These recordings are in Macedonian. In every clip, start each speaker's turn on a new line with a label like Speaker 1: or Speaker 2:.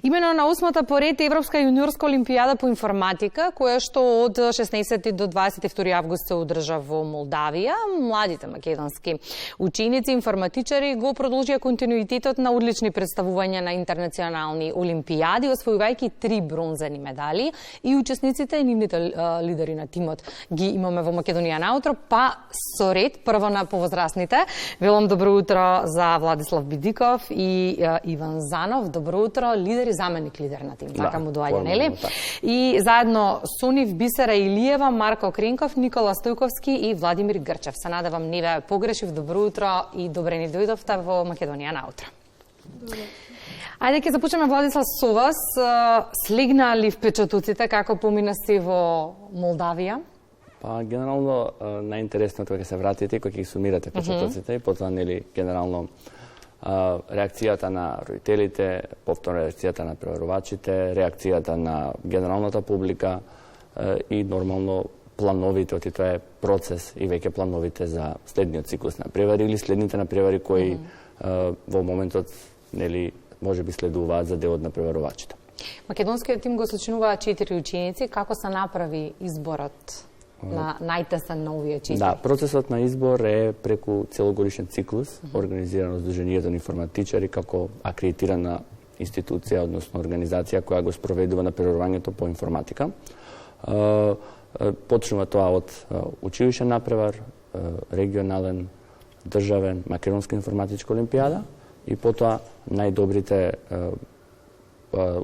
Speaker 1: Имено на 8-та поред Европска јуниорска олимпијада по информатика, која што од 16 до 22 август се одржа во Молдавија, младите македонски ученици, информатичари го продолжија континуитетот на одлични представувања на интернационални олимпијади, освојувајќи 3 бронзени медали, и учесниците и нивните лидери на тимот ги имаме во Македонија наутро, па со ред прво на повозрастните. Велам добро утро за Владислав Бидиков и Иван Занов. Добро утро, лидер и заменик лидер на тим, така му доаѓа, нели? И заедно со нив Бисера Илиева, Марко Кренков, Никола Стојковски и Владимир Грчев. Се надевам не ве погрешив. Добро утро и добре ни дојдовте во Македонија наутро. Ајде ќе започнеме, Владислав, со вас. Слегна ли впечатоците како поминасте во Молдавија?
Speaker 2: Па генерално најинтересното е кога се вратите, кога ќе сумирате впечатоците и потоа нели генерално реакцијата на родителите, повторно реакцијата на преварувачите, реакцијата на генералната публика и нормално плановите, оти тоа е процес и веќе плановите за следниот циклус на превари или следните на превари кои во моментот нели можеби следуваат за делот на преварувачите.
Speaker 1: Македонскиот тим го сочинуваат 4 ученици. Како се направи изборот на најтесен на овие 4?
Speaker 2: Да, процесот на избор е преку целогодишен циклус, организиран од Сдруженијето на информатичари како акредитирана институција, односно организација која го спроведува на преварувањето по информатика. Почнува тоа од училишен напревар, регионален, државен, македонска информатичка олимпијада и потоа најдобрите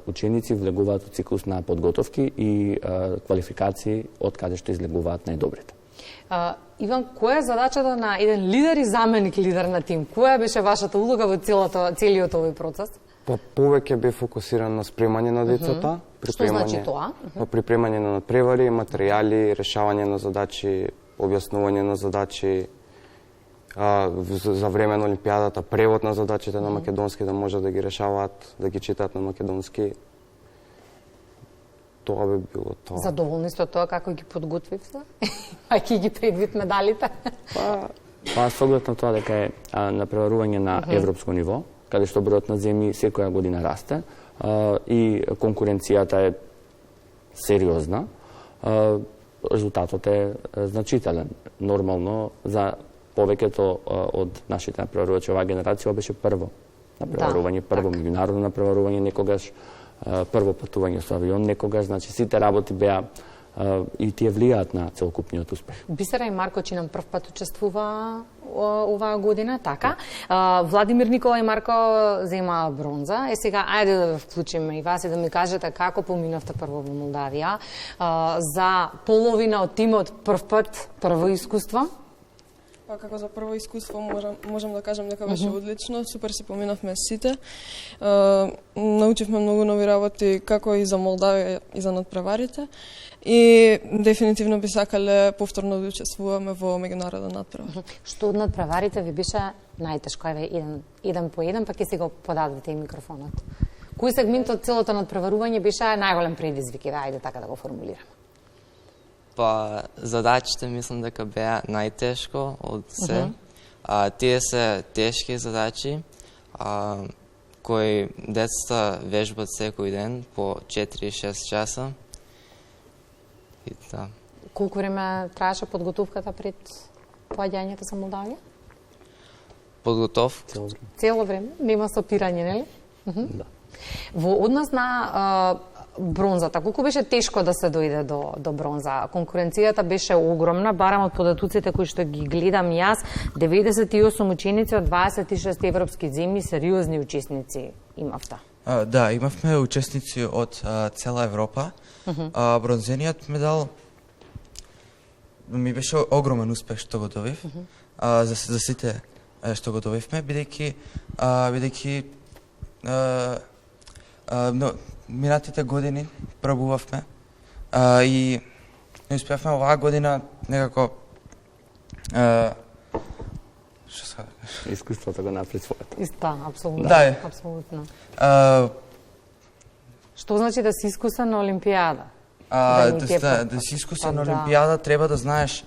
Speaker 2: ученици влегуваат во циклус на подготовки и квалификации од каде што излегуваат најдобрите.
Speaker 1: Иван, која е задачата на еден лидер и заменик лидер на тим? Која беше вашата улога во целиот овој процес?
Speaker 3: Повеќе бе фокусиран на спремање на децата,
Speaker 1: Што значи тоа?
Speaker 3: Припремање на надпревари, материјали, решавање на задачи, објаснување на задачи, за време на олимпијадата, превод на задачите на македонски да може да ги решаваат, да ги читаат на македонски. Тоа би било тоа.
Speaker 1: Задоволни сте од тоа како ги подготвивте? Ајки ги предвид медалите?
Speaker 2: Па согласно тоа дека е напреварување на европско ниво, каде што бројот на земји секоја година расте и конкуренцијата е сериозна, резултатот е значителен. Нормално за повеќето од нашите напреварувачи оваа генерација беше прво напреварување, прво меѓународно напреварување, некогаш прво патување со авион, некогаш, значи сите работи беа и тие влијаат на целокупниот успех.
Speaker 1: Бисера и Марко Чинам прв пат учествува оваа година, така? Владимир, Никола и Марко зема бронза. Сега, ајде да ве вклучиме и вас и да ми кажете како поминавте прво во Молдавија. За половина од тимот прв пат, прво искуство?
Speaker 4: Па како за прво искуство можам да кажам дека беше одлично, супер си поминавме сите. Научивме многу нови работи како и за Молдавија и за надпреварите и дефинитивно би сакале повторно да учествуваме во меѓународен надпревар.
Speaker 1: Што од надпреварите ви беше најтешко? Еве еден по еден, па ќе си го подадете и микрофонот. Кој сегмент од целото надпреварување беше најголем предизвик? Ајде така да го формулираме.
Speaker 5: Па, задачите мислам дека беа најтешко од се. Тие се тешки задачи, кои децата вежбат секој ден по 4-6 часа. И да.
Speaker 1: Колку време траеше подготовката пред поаѓањето за Молдавија?
Speaker 5: Подготовка?
Speaker 1: Цело време? Нема сопирање, нели?
Speaker 2: Да.
Speaker 1: Во однос на бронзата, колку беше тешко да се дојде до бронза? Конкуренцијата беше огромна, барам од податоците кои што ги гледам јас, 98 ученици од 26 европски земји, сериозни учесници имавте.
Speaker 6: Да, имавме учесници од цела Европа. Бронзениот медал ми беше огромен успех што го добив. За сите што го добивме, бидејќи минатите години пробувавме и не успеавме оваа година некако
Speaker 2: Искуството го направи своето.
Speaker 1: Да, апсолутно.
Speaker 6: Да.
Speaker 1: Апсолутно. Што значи да си искусен на олимпијада?
Speaker 6: Да си искусен на олимпијада треба да знаеш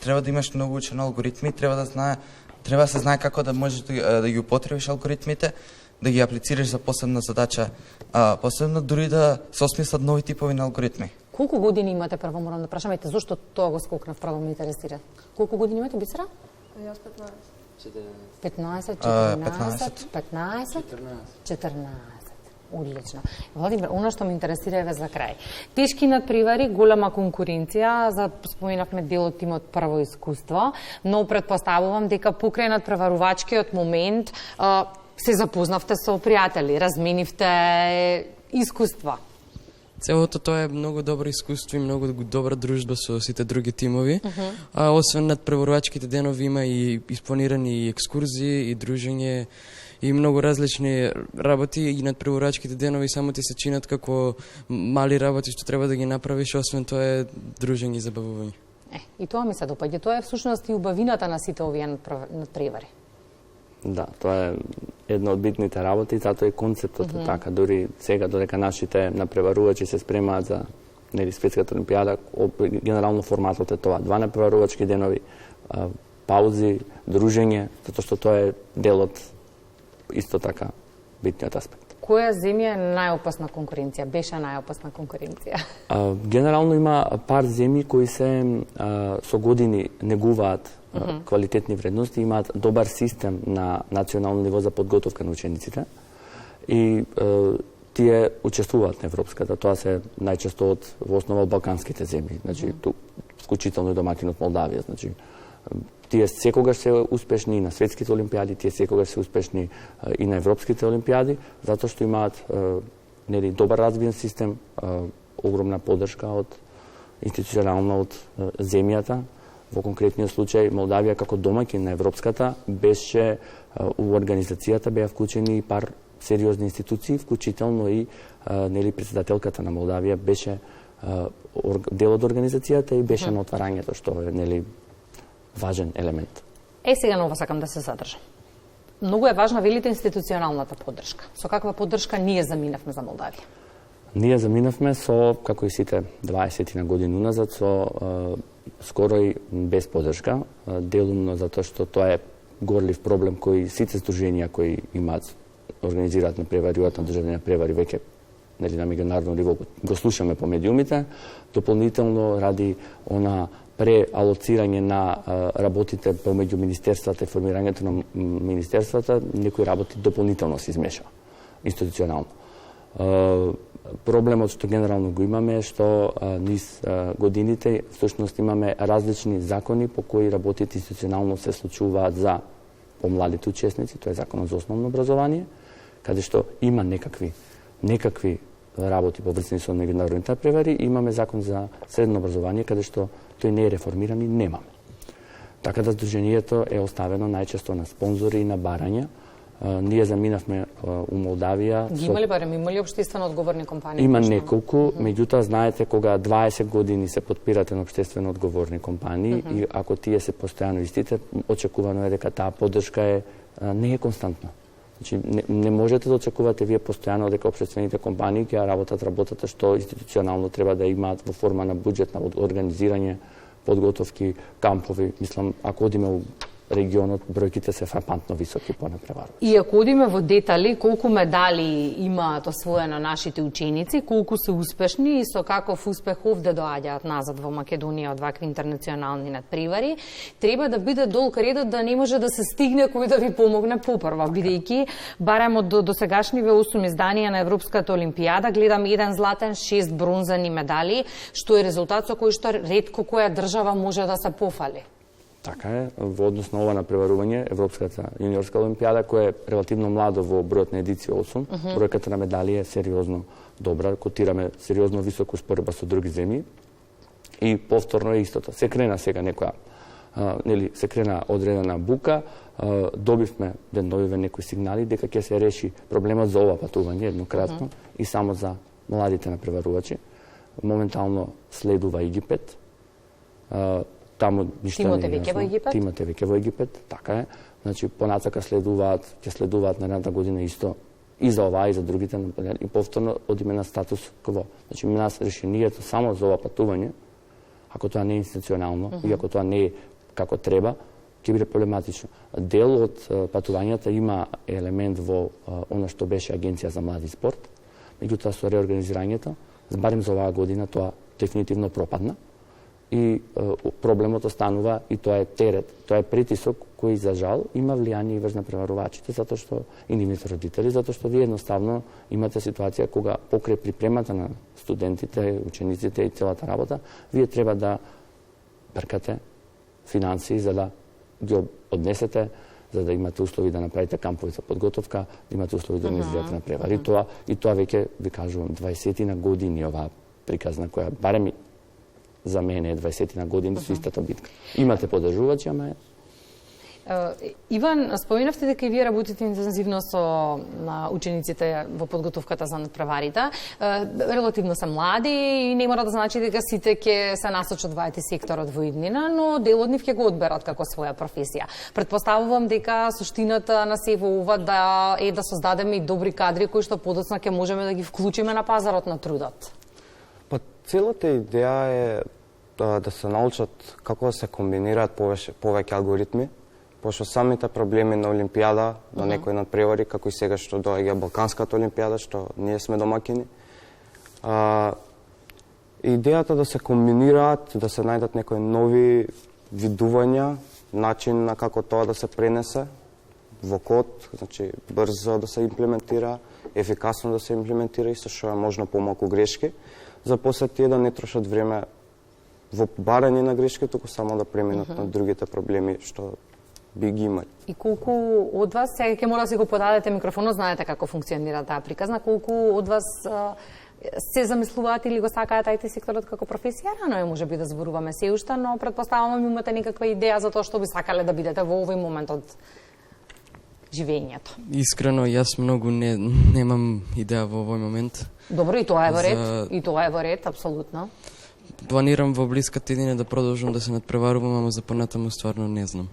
Speaker 6: треба да имаш многу учени алгоритми, треба да се знае како да можеш да ги употребиш алгоритмите, да ги аплицираш за посебна задача, посебно дури да се осмислат нови типови на алгоритми.
Speaker 1: Колку години имате, прво морам да прашам, ете зошто тоа го скокнав, прво ме интересира. Колку години имате, Бисера?
Speaker 4: Јас
Speaker 1: 15, 14, 14. Одлично. Владимир, она што ме интересира е за крај. Тешки надпревари, голема конкуренција, за споменавме дел од тимот прво искуство, но претпоставувам дека покрај надпреварувачкиот момент се запознавте со пријатели, разменивте искуства.
Speaker 7: Целото тоа е многу добро искуство и многу добра дружба со сите други тимови. А освен надпреварувачките денови има и испланирани екскурзии и дружење и многу различни работи и надпреварувачките денови само ти се чинат како мали работи што треба да ги направиш, освен тоа е дружење и забавување.
Speaker 1: И тоа ми се допаѓа. Тоа е всушност и убавината на сите овие надпревари.
Speaker 2: Да, тоа е една од битните работи, затоа е концептот така, дури сега додека нашите надпреварувачи се спремаат за светската олимпијада, генерално форматот е тоа, 2 надпреварувачки денови, паузи, дружење, затоа што тоа е дел од исто така битниот аспект.
Speaker 1: Која земја е најопасна конкуренција? Беше најопасна конкуренција?
Speaker 2: Генерално има пар земји кои се со години негуваат квалитетни вредности, имаат добар систем на национално ниво за подготовка на учениците и тие учествуваат на европската. Тоа се најчесто од во основа балканските земји, значи вклучително и домакинот Молдавија, значи тие секогаш се успешни и на светските олимпијади, тие секогаш се успешни и на европските олимпијади, затоа што имаат добар развиен систем, огромна поддршка од институционална од земјата. Во конкретниот случај Молдавија како домакин на европската беше у организацијата беа вклучени и пар сериозни институции, вклучително и председателката на Молдавија беше дел од организацијата и беше на отварањето, што е важен елемент.
Speaker 1: Сега на ова сакам да се задржам. Многу е важна, велите, институционалната поддршка. Со каква поддршка ние заминавме за Молдавија?
Speaker 2: Ние заминавме со, како и сите 20 на години уназад, со скоро и без поддршка, делумно затоа што тоа е горлив проблем кој сите здруженија кои имаат организираат на превариот на државни превари веќе на меѓународно ниво го слушаме по медиумите, дополнително ради она преалоцирање на работите помеѓу министерствата и формирањето на министерствата, некои работи дополнително се измешава институционално. Проблемот што генерално го имаме е што низ годините всушност имаме различни закони по кои работите институционално се случуваат за помладите учесници, тоа е законот за основно образование, каде што има некакви работи поврзани со меѓународните превари, имаме закон за средно образование, каде што тој не е реформиран и немаме. Така да здружението е оставено најчесто на спонзори и на барања. Ние заминавме у Молдавија.
Speaker 1: Ги има ли барем, има ли општествено одговорни компании?
Speaker 2: Има неколку, меѓутоа знаете кога 20 години се подпирате на општествено одговорни компании и ако тие се постојано истите, очекувано е дека таа поддршка не е константна. Значи не можете да очекувате вие постојано дека општествените компании ќе работат работата што институционално треба да имаат во форма на буџет, на организирање, подготовки, кампови. Мислам, ако одиме у регионот, бројките се фрапантно високи по надпреварувач.
Speaker 1: И ако одиме во детали, колку медали имаат освоено нашите ученици, колку се успешни и со каков успех овде доаѓаат назад во Македонија од вакви интернационални надпревари, треба да биде долг редот да не може да се стигне кој да ви помогне попрва, бидејќи барем од досегашниве 8 изданија на Европската олимпијада гледам 1 златен, 6 бронзани медали, што е резултат со кој што ретко која држава може да се пофали.
Speaker 2: Така е, во однос на ова напреварување, Европската јуниорска олимпијада, која е релативно младо во бројот на едиција 8, бројката на медали е сериозно добра, котираме сериозно високо споредба со други земји. И повторно е истото. Се крена сега некоја, се крена одредена бука, добивме деновиве некои сигнали дека ќе се реши проблемот за ова патување еднократно и само за младите напреварувачи. Моментално следува Египет. Таму ништо не е јасно. Тимот е веќе во Египет, така е. Значи понатака ќе следуваат наредната година исто и за оваа и за другите и повторно одиме на статус кво. Значи нас решението само за ова патување, ако тоа не е институционално и ако тоа не е како треба, ќе биде проблематично. Дел од патувањата има елемент во она што беше Агенција за млади спорт, меѓутоа со реорганизирањето, барем за оваа година, тоа дефинитивно пропадна и проблемот останува и тоа е терет, тоа е притисок кој за жал има влијание и врз напреварувачите, затоа што и нивните родители, затоа што вие едноставно имате ситуација кога покрај припремата на студентите, учениците и целата работа, вие треба да бркате финансии за да ги однесете, за да имате услови да направите кампови за подготовка, да имате услови да организирате напревари. И тоа веќе, ви кажувам, 20 на години оваа приказна која барем за мене е 20 на години со истата битка. Имате подржувачи, ама е.
Speaker 1: Иван, споменавте дека и вие работите интензивно со учениците во подготовката за надпреварите. Релативно се млади и не мора да значи дека сите ќе се насочат во IT секторот во иднина, но дел од нив ќе го одберат како своја професија. Предпоставувам дека суштината на сево ова да создадеме и добри кадри кои што подоцна ќе можеме да ги вклучиме на пазарот на трудот.
Speaker 3: Па целата идеја е да се научат како да се комбинираат повеќе алгоритми, пошто самите проблеми на Олимпијада, на некои надпревари, како и сега што доаѓа Балканската Олимпијада, што ние сме домакини. Идејата да се комбинираат, да се најдат некои нови видувања, начин на како тоа да се пренесе во код, значи брзо да се имплементира, ефикасно да се имплементира и со што е можно помалку грешки, за после тие да не трошат време во барање на грешки, туку само да преминат на другите проблеми што би ги имали.
Speaker 1: И колку од вас, сега ќе мора да си го подадете микрофонот, знаете како функционира таа приказна, колку од вас се замислуваат или го сакаат IT секторот како професија? Рано е можеби да зборуваме се уште, но претпоставувам имате некаква идеја за тоа што би сакале да бидете во овој момент од живењето.
Speaker 7: Искрено, јас многу немам идеја во овој момент.
Speaker 1: Добро, и тоа е во ред, и тоа е во ред, апсолутно.
Speaker 7: Планирам во блиската иднина да продолжам да се надпреварувам, ама за понатаму стварно не знам.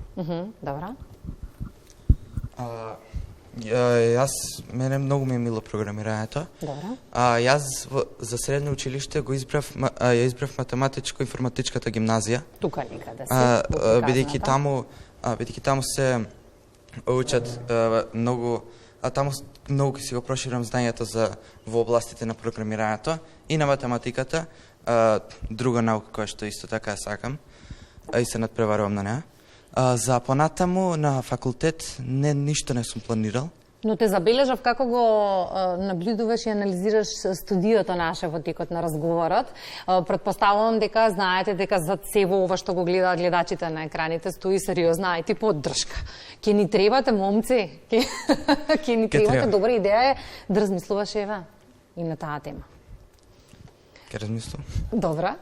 Speaker 1: Добра.
Speaker 6: Мене многу ми е мило програмирањето.
Speaker 1: Добра.
Speaker 6: Јас за средно училиште го избрав математичко-информатичката гимназија.
Speaker 1: Тука некаде се.
Speaker 6: Бидејќи таму се учат многу, таму многу ќе си го проширам знањето во областите на програмирањето и на математиката, друга наука која што исто така сакам и се надпреварувам на неа. За понатаму на факултет ништо не сум планирал.
Speaker 1: Но те забележав како го наблюдуваш и анализираш студиото наше во текот на разговорот. Предпоставувам дека знаете дека зад сево ова што го гледаат гледачите на екраните стои сериозна IT поддршка. Ке ни требате, момци, ке ни требате. Добра идеја е да размислуваш Ева и на таа тема.
Speaker 6: Ке размислувам.
Speaker 1: Добра.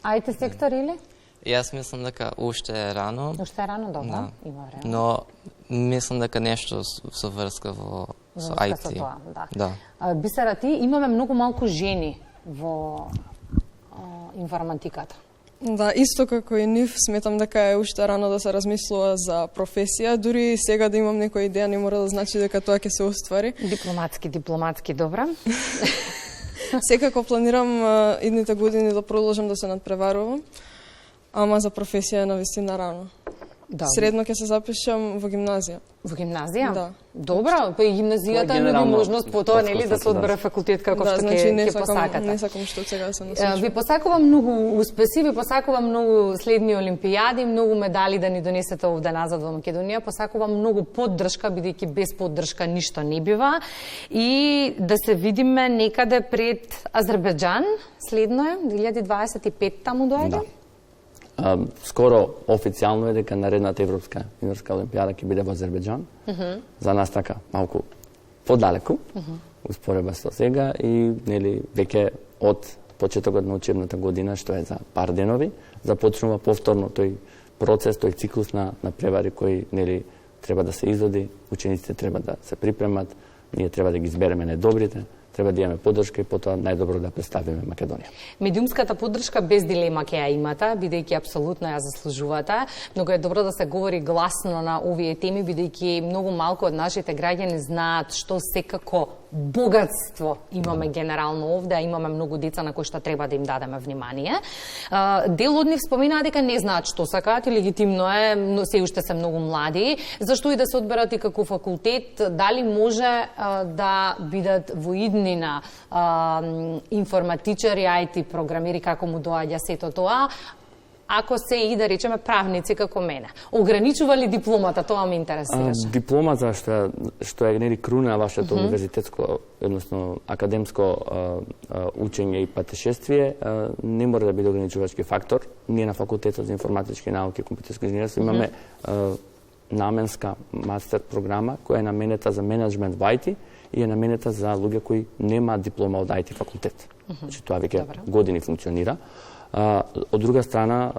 Speaker 1: IT сектор или?
Speaker 5: Јас мислам дека уште е рано.
Speaker 1: Уште е рано, добро, има време.
Speaker 5: Но мислам дека нешто со врска со IT.
Speaker 1: Со тоа,
Speaker 5: да.
Speaker 1: Бисера, ти имаме многу малку жени во информатиката.
Speaker 4: Да, исто како и нив, сметам дека е уште рано да се размислува за професија. Дури сега да имам некоја идеја, не мора да значи дека тоа ќе се оствари.
Speaker 1: Дипломатски, добра.
Speaker 4: Секако планирам идните години да продолжам да се надпреварувам, ама за професија е навистина рано.
Speaker 1: Да.
Speaker 4: Средно ќе се запишам во гимназија.
Speaker 1: Во гимназија?
Speaker 4: Да.
Speaker 1: Добро, па и гимназијата е нуди можност по тоа, нели, да се одбере факултет каков што ќе посакате.
Speaker 4: Не сакам што сега да се насочувам.
Speaker 1: Ви посакувам многу успеси, ви посакувам многу следни олимпијади, многу медали да ни донесете овде назад во Македонија, посакувам многу поддршка, бидејќи без поддршка ништо не бива, и да се видиме некаде пред Азербеџан, следно е 2025 таму доаѓа.
Speaker 2: Да. Скоро официјално е дека наредната Европска јуниорска олимпијада ќе биде во Азербеџан. За нас така малку подалеку, успореба со сега и нели веќе од почетокот на учебната година, што е за пар денови, започнува повторно тој процес, тој циклус на превари кои нели треба да се изводи, учениците треба да се припремат, ние треба да ги избереме најдобрите, треба да имаме поддршка и потоа најдобро да представиме Македонија.
Speaker 1: Медиумската поддршка без дилема ќе ја имате, бидејќи апсолутно ја заслужувате. Многу е добро да се говори гласно на овие теми, бидејќи многу малку од нашите граѓани знаат што секако богатство имаме генерално овде, а имаме многу деца на кои што треба да им дадеме внимание. Дел од нив споменаа дека не знаат што сакаат и легитимно е, но се уште се многу млади. Зашто и да се одберат и како факултет, дали може да бидат во иднина информатичари, IT програмери, како му доаѓа сето тоа, ако се и да речеме правници како мене. Ограничува ли дипломата? Тоа ме интересираше.
Speaker 2: Дипломата што е нели круна на вашето универзитетско, односно академско учење и патешествие, не мора да биде ограничувачки фактор. Ние на факултетот за информатички науки и компјутерско инженерство имаме наменска мастер програма која е наменета за менеджмент во IT и е наменета за луѓе кои немаат диплома од IT факултет. Значи тоа веќе години функционира. Од друга страна,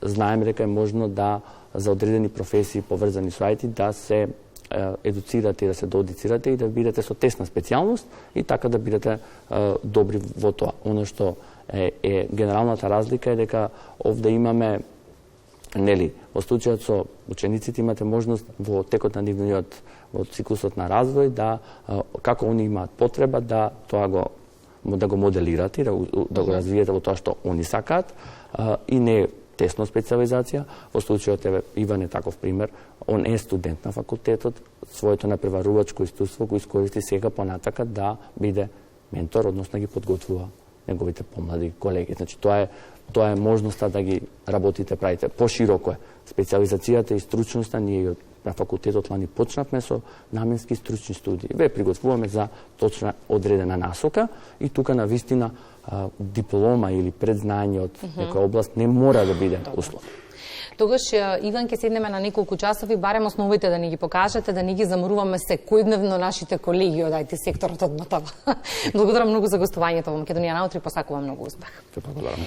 Speaker 2: знаеме дека е можно да за одредени професии поврзани со IT да се едуцирате и да се доодицирате и да бидете со тесна специјалност и така да бидете добри во тоа. Оно што е генералната разлика е дека овде имаме, нели, во случајот со учениците имате можност во текот на нивниот во циклусот на развој да како они имаат потреба да тоа го моделирате, да го развиете во тоа што они сакаат и не тесно специализација. Во случајот Иван е таков пример, он е студент на факултетот, своето напреварувачко искуство го искористи сега понатака да биде ментор, односно ги подготвува неговите помлади колеги. Значи тоа е можноста да ги работите, правите пошироко е. Специализацијата и стручноста ние на факултетот лани почнавме со наменски стручни студии. Ве приготвуваме за точна одредена насока и тука на вистина диплома или предзнање од некоја област не мора да биде услов.
Speaker 1: Тогаш, Иван, ќе седнеме на неколку часови, барем основите да ни ги покажете, да ни ги заморуваме секојдневно нашите колеги од IT секторот од МТВ. Благодарам многу за гостувањето во Македонија наутри, посакувам многу успех.
Speaker 2: Благодарам.